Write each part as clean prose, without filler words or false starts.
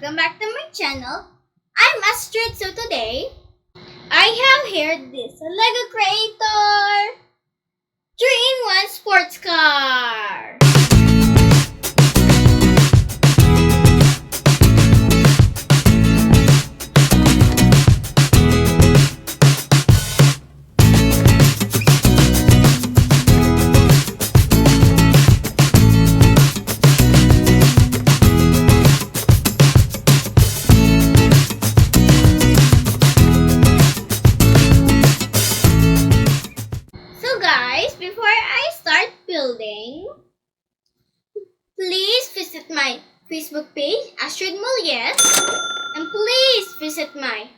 welcome back to my channel. I'm Astrid. So today, I have here this Lego Creator 3-in-1 sports car. Before I start building, please visit my Facebook page, ASTRID MULLES, and please visit my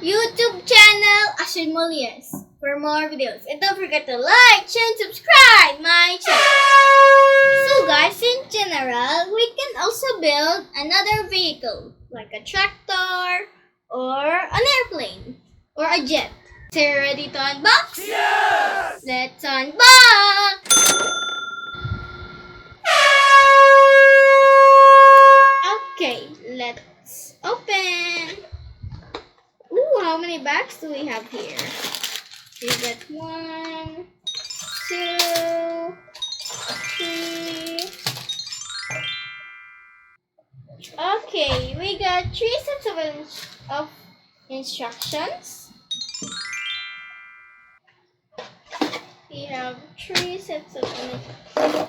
YouTube channel, ASTRID MULLES, for more videos. And don't forget to like, share, and subscribe my channel. So guys, in general, we can also build another vehicle, like a tractor, or an airplane, or a jet. So you ready to unbox? Yes! Let's unbox! Okay, let's open. Ooh, how many bags do we have here? We got 1, 2, 3. Okay, we got 3 sets of instructions. We have 3 sets of images.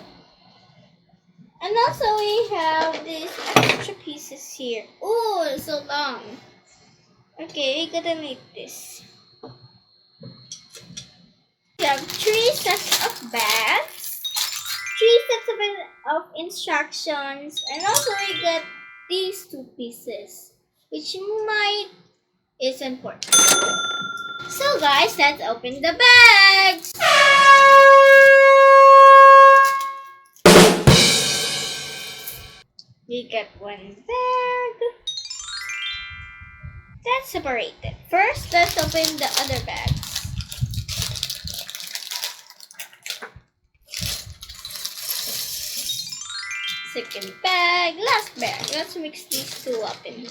And also we have these extra pieces here. Oh, it's so long. Okay, we gotta make this. We have 3 sets of bags, 3 sets of instructions, and also we got these 2 pieces, which is important. So guys, let's open the bags. We got 1 bag. Let's separate it. First, let's open the other bags. Second bag, last bag. Let's mix these 2 up in here.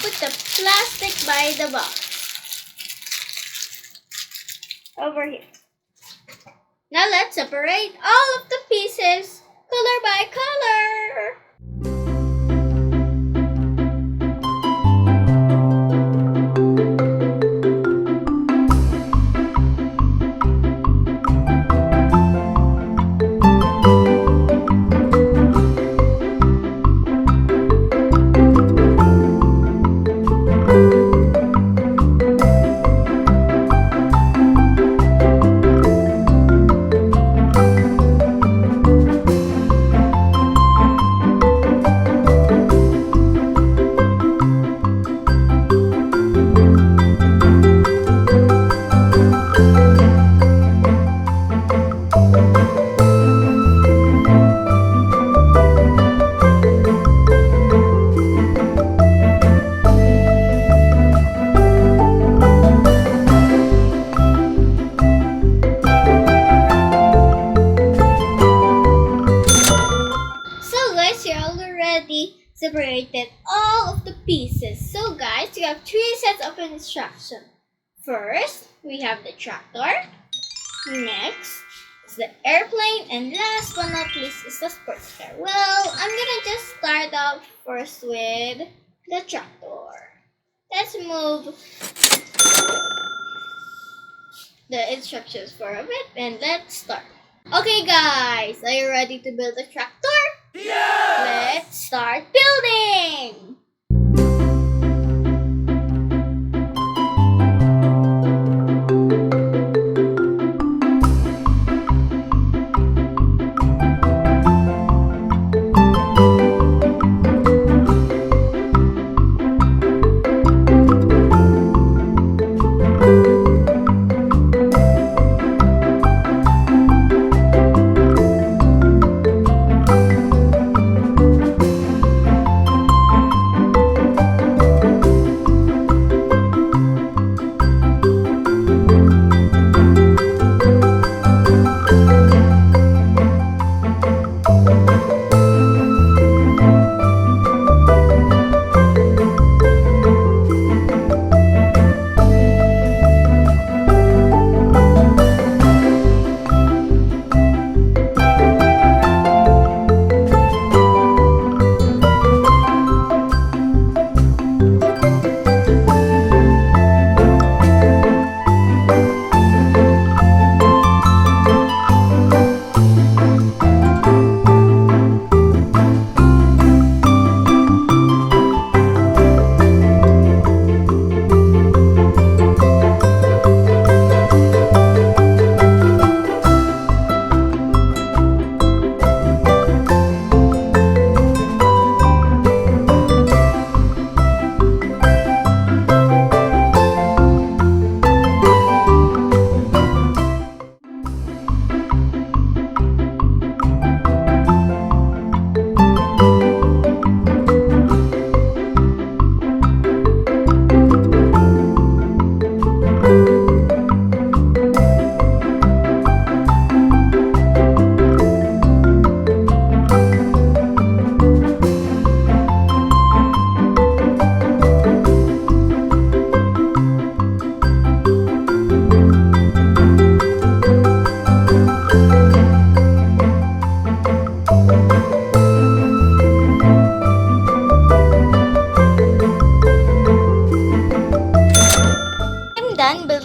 Put the plastic by the box over here. Now let's separate all of the pieces color by color. Separated all of the pieces. So guys, we have 3 sets of instructions. First, we have the tractor. Next is the airplane. And last but not least is the sports car. Well, I'm gonna just start off first with the tractor. Let's move the instructions for a bit and let's start. Okay guys, are you ready to build a tractor? Yes! Let's start building!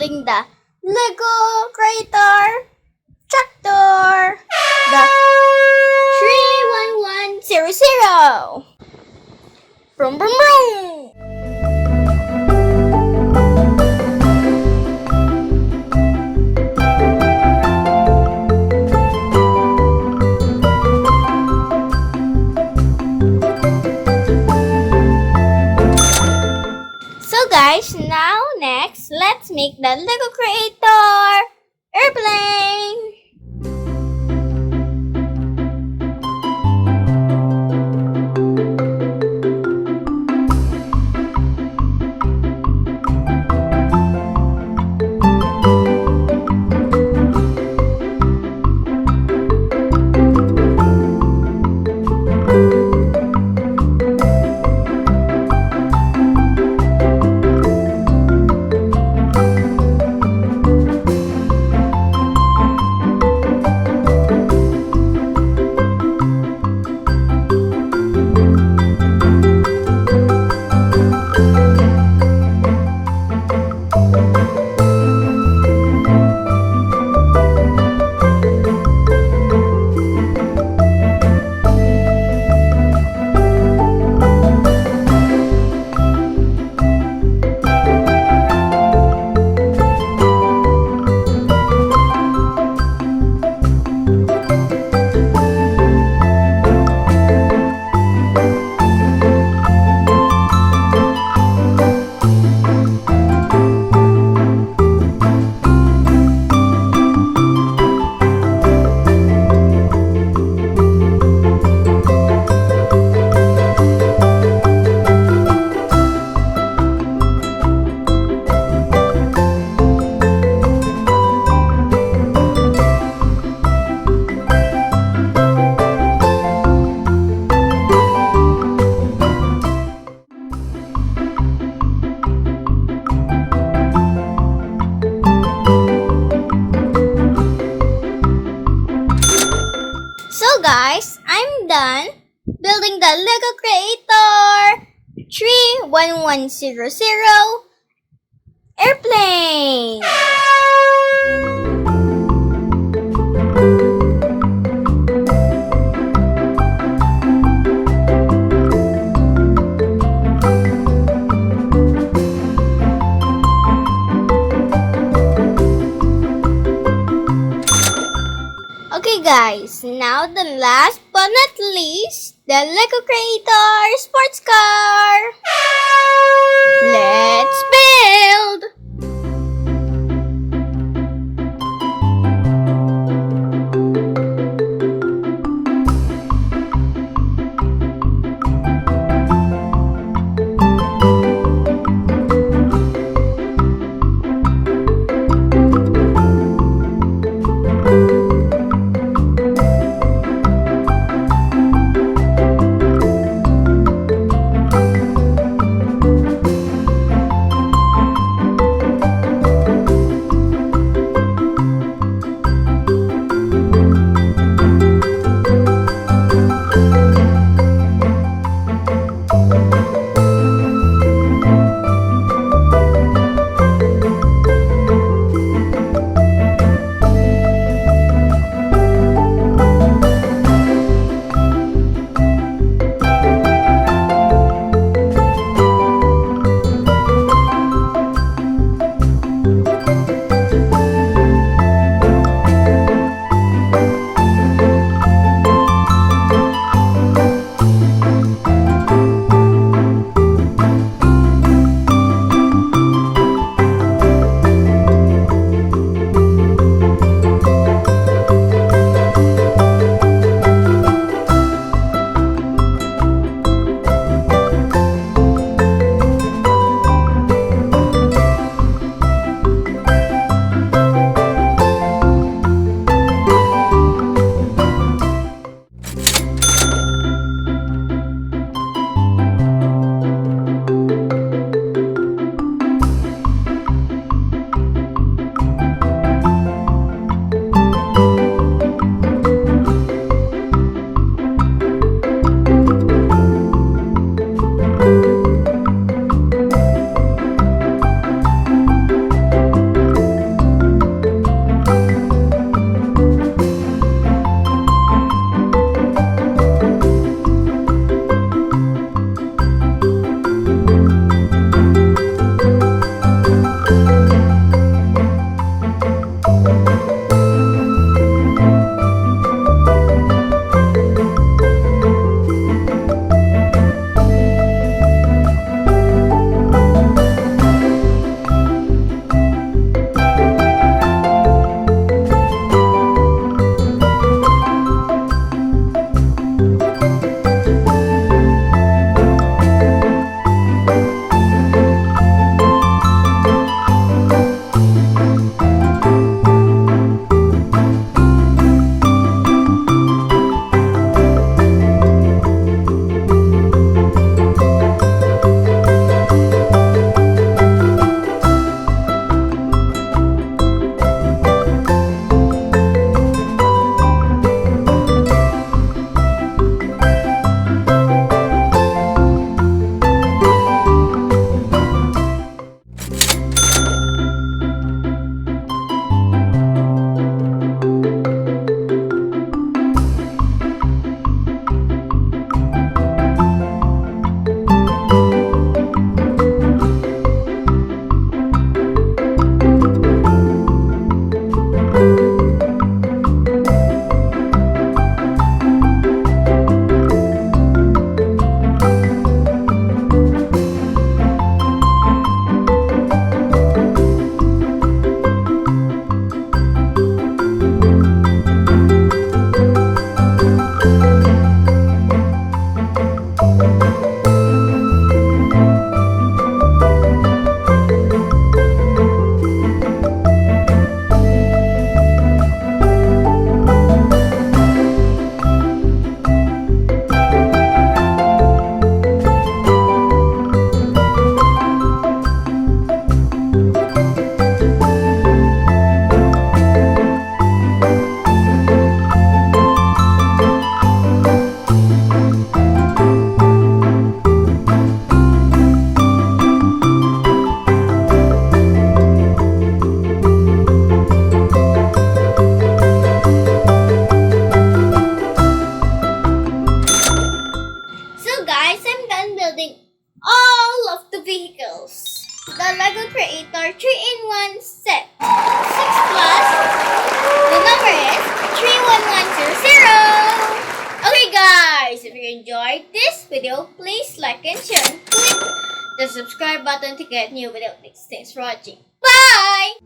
building the Lego Creator Tractor. The 31100. Brum brum brum. So guys, now next, let's make the Lego Creator airplane. So guys, I'm done building the Lego Creator 31100 airplane. Okay guys, now the last but not least, the Lego Creator sports car. Let's build! Creator 3-in-1 set. 6 plus. The number is 31100. Okay guys, if you enjoyed this video, please like and share and click the subscribe button to get new video updates. Thanks for watching. Bye!